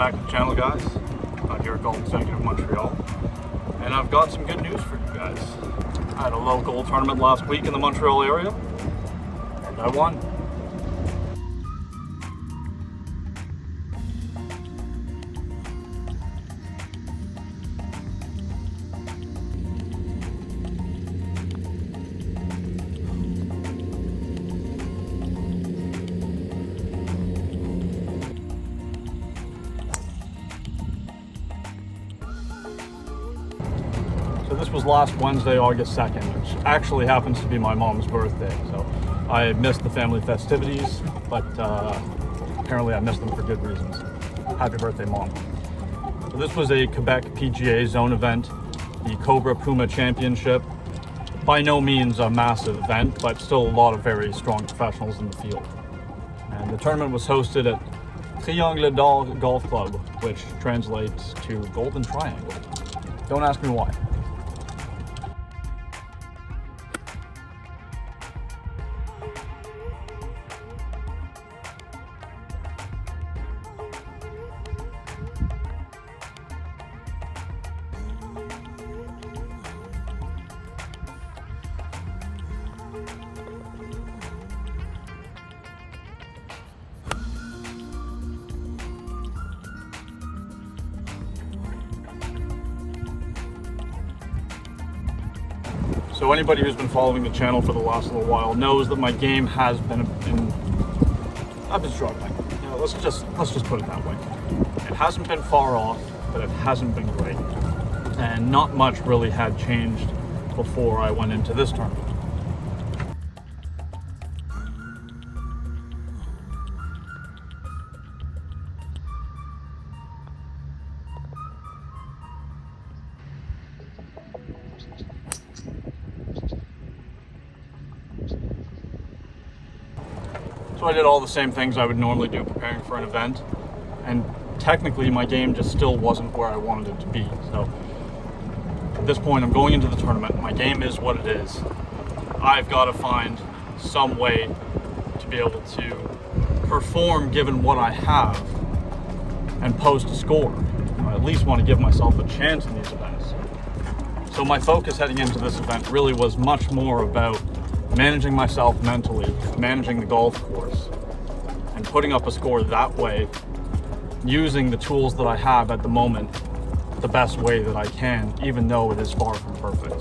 back to the channel, guys. I'm here at Golf Executive Montreal, and I've got some good news for you guys. I had a local tournament last week in the Montreal area, and I won. So this was last Wednesday, August 2nd, which actually happens to be my mom's birthday. So I missed the family festivities, but apparently I missed them for good reasons. Happy birthday, Mom. So this was a Québec PGA zone event, the Cobra PUMA Championship. By no means a massive event, but still a lot of very strong professionals in the field. And the tournament was hosted at Triangle d'Or Golf Club, which translates to Golden Triangle. Don't ask me why. So anybody who's been following the channel for the last little while knows that my game has I've been struggling. You know, let's just put it that way. It hasn't been far off, but it hasn't been great. And not much really had changed before I went into this tournament. So I did all the same things I would normally do preparing for an event, and technically my game just still wasn't where I wanted it to be. So at this point I'm going into the tournament, my game is what it is. I've got to find some way to be able to perform given what I have and post a score. I at least want to give myself a chance in these events. So my focus heading into this event really was much more about managing myself mentally, managing the golf course, and putting up a score that way, using the tools that I have at the moment the best way that I can, even though it is far from perfect.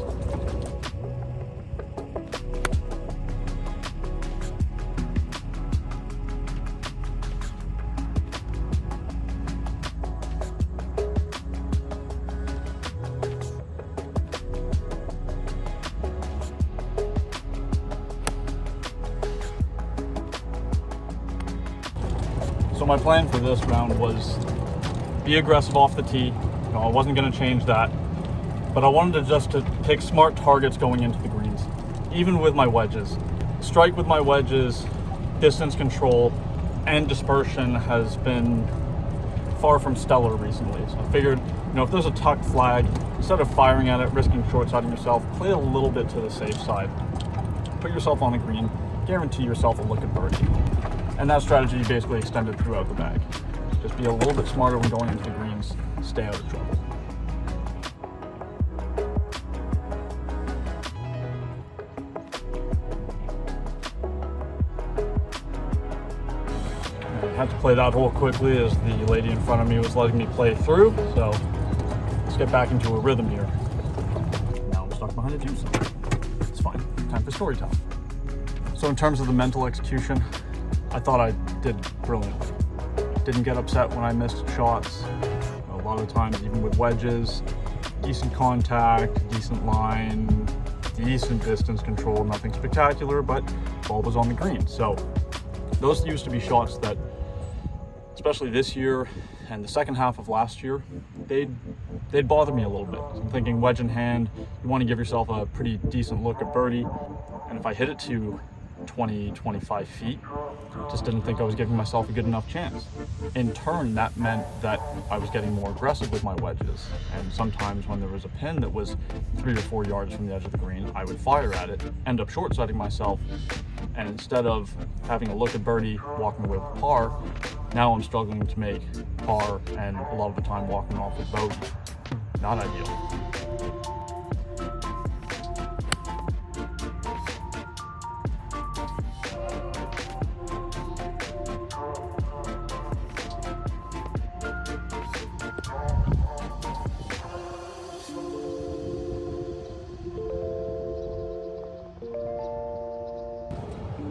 So my plan for this round was be aggressive off the tee. You know, I wasn't going to change that, but I wanted to pick smart targets going into the greens, even with my wedges. Strike with my wedges, distance control, and dispersion has been far from stellar recently. So I figured, you know, if there's a tucked flag, instead of firing at it, risking short-siding yourself, play a little bit to the safe side. Put yourself on the green, guarantee yourself a look at birdie. And that strategy basically extended throughout the bag. Just be a little bit smarter when going into the greens, stay out of trouble. I had to play that hole quickly as the lady in front of me was letting me play through, so let's get back into a rhythm here. Now I'm stuck behind a juice. It's fine, time for story time. So in terms of the mental execution, I thought I did brilliantly. Didn't get upset when I missed shots. A lot of the times, even with wedges, decent contact, decent line, decent distance control, nothing spectacular, but ball was on the green. So those used to be shots that, especially this year and the second half of last year, they'd bother me a little bit. I'm thinking wedge in hand, you want to give yourself a pretty decent look at birdie, and if I hit it to 20, 25 feet, just didn't think I was giving myself a good enough chance. In turn, that meant that I was getting more aggressive with my wedges, and sometimes when there was a pin that was 3 or 4 yards from the edge of the green, I would fire at it, end up short-siding myself, and instead of having a look at birdie, walking away with par, Now I'm struggling to make par and a lot of the time walking off with bogey. Not ideal.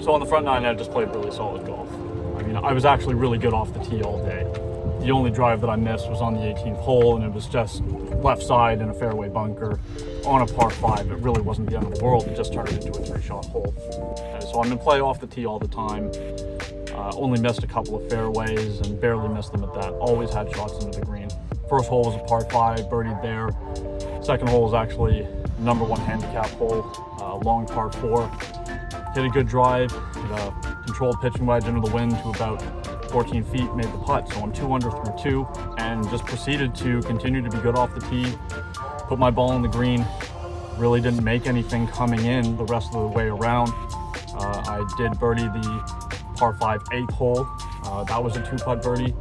So on the front nine, I just played really solid golf. I mean, I was actually really good off the tee all day. The only drive that I missed was on the 18th hole, and it was just left side in a fairway bunker on a par 5. It really wasn't the end of the world. It just turned into a 3-shot hole. So I'm in play off the tee all the time. Only missed a couple of fairways and barely missed them at that. Always had shots into the green. First hole was a par 5, birdied there. Second hole was actually number 1 handicap hole, long par 4. Hit a good drive, hit a controlled pitching wedge into the wind to about 14 feet, made the putt. So I'm 2 under through 2, and just proceeded to continue to be good off the tee, put my ball in the green. Really didn't make anything coming in the rest of the way around. I did birdie the par 5 8th hole. That was a 2-putt birdie,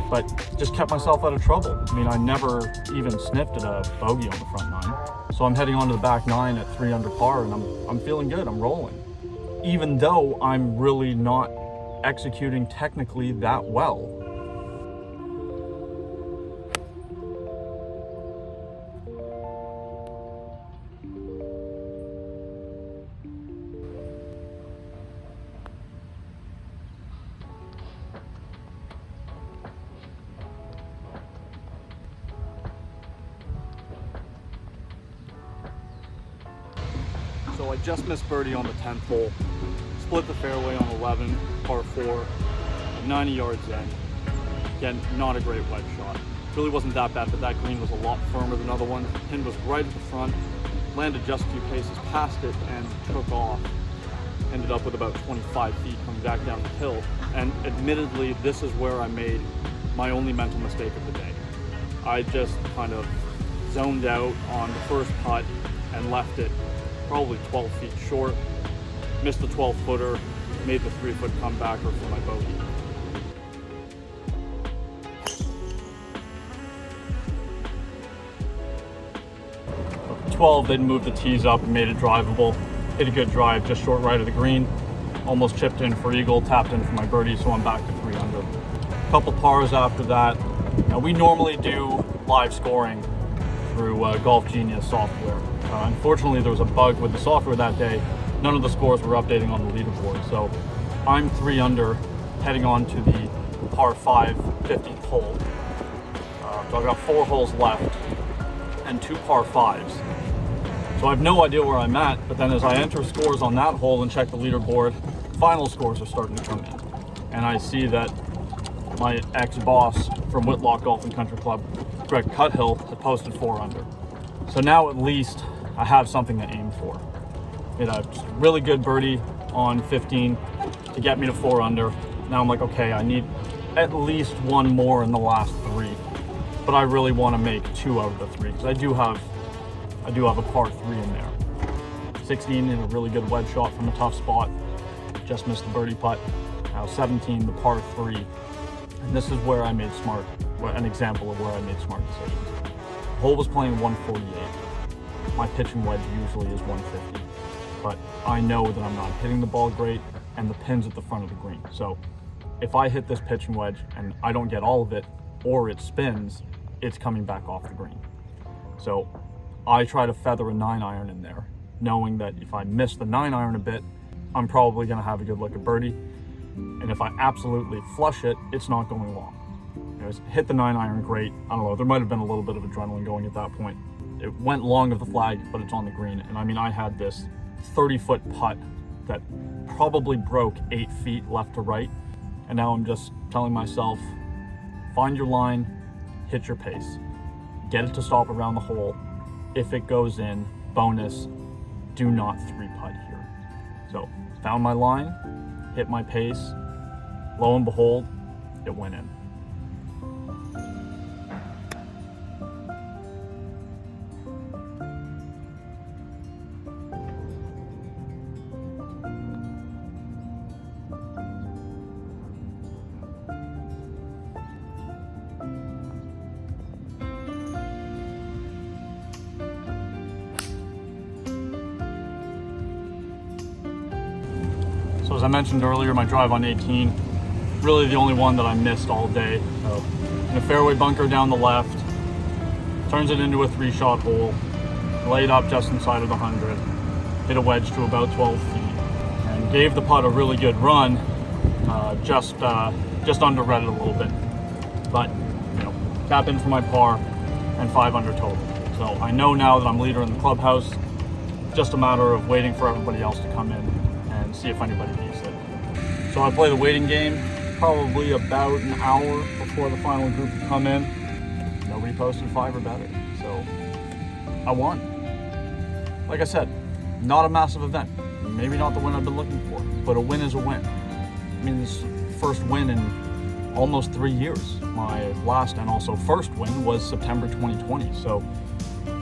but just kept myself out of trouble. I mean, I never even sniffed at a bogey on the front 9. So I'm heading on to the back 9 at 3 under par, and I'm feeling good, I'm rolling. Even though I'm really not executing technically that well. So I just missed birdie on the 10th hole. Split the fairway on 11, par 4, 90 yards in. Again, not a great wedge shot. Really wasn't that bad, but that green was a lot firmer than other ones. The pin was right at the front, landed just a few paces past it and took off. Ended up with about 25 feet coming back down the hill. And admittedly, this is where I made my only mental mistake of the day. I just kind of zoned out on the first putt and left it probably 12 feet short. Missed the 12-footer, made the 3-foot comebacker for my bogey. 12, they'd moved the tees up and made it drivable. Hit a good drive just short right of the green. Almost chipped in for eagle, tapped in for my birdie, so I'm back to 3 under. A couple pars after that. Now, we normally do live scoring through Golf Genius software. Unfortunately, there was a bug with the software that day. None of the scores were updating on the leaderboard, so I'm 3 under, heading on to the par 5 15th hole. So I've got 4 holes left and 2 par 5s. So I have no idea where I'm at, but then as I enter scores on that hole and check the leaderboard, final scores are starting to come in. And I see that my ex-boss from Whitlock Golf and Country Club, Greg Cuthill, had posted 4 under. So now at least I have something to aim for. Hit a really good birdie on 15 to get me to 4 under. Now I'm like, okay, I need at least 1 more in the last 3, but I really want to make 2 out of the 3 because I do have a par 3 in there. 16 in a really good wedge shot from a tough spot. Just missed the birdie putt. Now 17, the par 3, and this is where I made an example of where I made smart decisions. The hole was playing 148. My pitching wedge usually is 150. But I know that I'm not hitting the ball great and the pin's at the front of the green. So if I hit this pitching wedge and I don't get all of it or it spins, it's coming back off the green. So I try to feather a 9-iron in there, knowing that if I miss the 9-iron a bit, I'm probably gonna have a good look at birdie. And if I absolutely flush it, it's not going long. Hit the 9-iron great. I don't know, there might have been a little bit of adrenaline going at that point. It went long of the flag, but it's on the green. And I mean, I had this 30-foot putt that probably broke 8 feet left to right. And now I'm just telling myself, find your line, hit your pace, get it to stop around the hole. If it goes in, bonus, do not 3-putt here. So found my line, hit my pace, lo and behold, it went in. As I mentioned earlier, my drive on 18, really the only one that I missed all day. So in a fairway bunker down the left, turns it into a 3-shot hole, laid up just inside of the 100, hit a wedge to about 12 feet, and gave the putt a really good run, just underread it a little bit. But, you know, tap in for my par and 5 under total. So I know now that I'm leader in the clubhouse, just a matter of waiting for everybody else to come in and see if anybody beats it. So I play the waiting game probably about an hour before the final group would come in. Nobody posted 5 or better, so I won. Like I said, not a massive event. Maybe not the win I've been looking for, but a win is a win. I mean, this first win in almost 3 years. My last and also first win was September 2020, so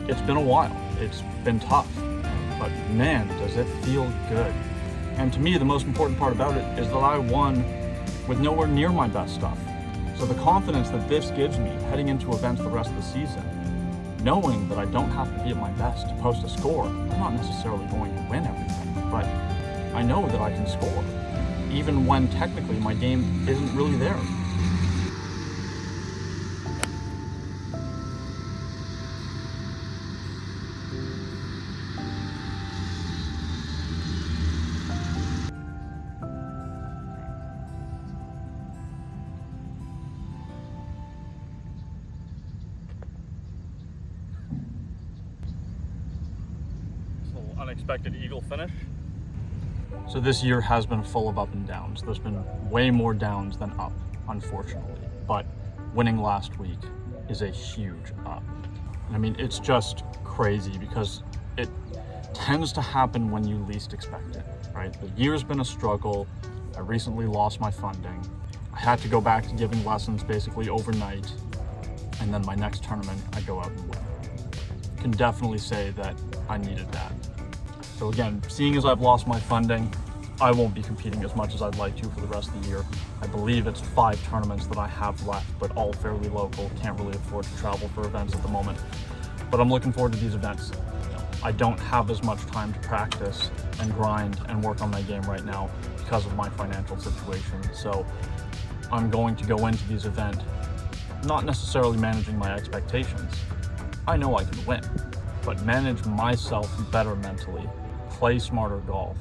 it's been a while. It's been tough, but man, does it feel good. And to me, the most important part about it is that I won with nowhere near my best stuff. So the confidence that this gives me heading into events the rest of the season, knowing that I don't have to be at my best to post a score. I'm not necessarily going to win everything, but I know that I can score, even when technically my game isn't really there. Unexpected eagle finish. So this year has been full of up and downs. There's been way more downs than up, unfortunately. But winning last week is a huge up. I mean, it's just crazy because it tends to happen when you least expect it, right? The year's been a struggle. I recently lost my funding. I had to go back to giving lessons basically overnight. And then my next tournament, I go out and win. Can definitely say that I needed that. So again, seeing as I've lost my funding, I won't be competing as much as I'd like to for the rest of the year. I believe it's 5 tournaments that I have left, but all fairly local. Can't really afford to travel for events at the moment. But I'm looking forward to these events. You know, I don't have as much time to practice and grind and work on my game right now because of my financial situation. So I'm going to go into these events not necessarily managing my expectations. I know I can win, but manage myself better mentally, play smarter golf,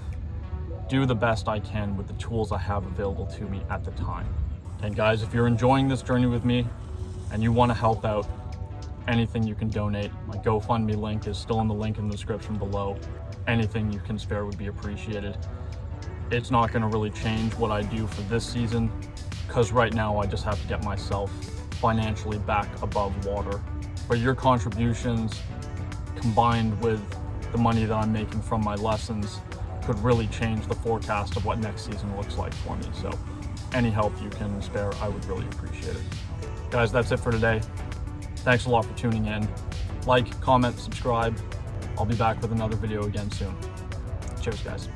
do the best I can with the tools I have available to me at the time. And guys, if you're enjoying this journey with me and you want to help out, anything you can donate. My GoFundMe link is still in the link in the description below. Anything you can spare would be appreciated. It's not going to really change what I do for this season because right now I just have to get myself financially back above water. But your contributions combined with the money that I'm making from my lessons could really change the forecast of what next season looks like for me. So any help you can spare, I would really appreciate it. Guys, that's it for today. Thanks a lot for tuning in. Like, comment, subscribe. I'll be back with another video again soon. Cheers, guys.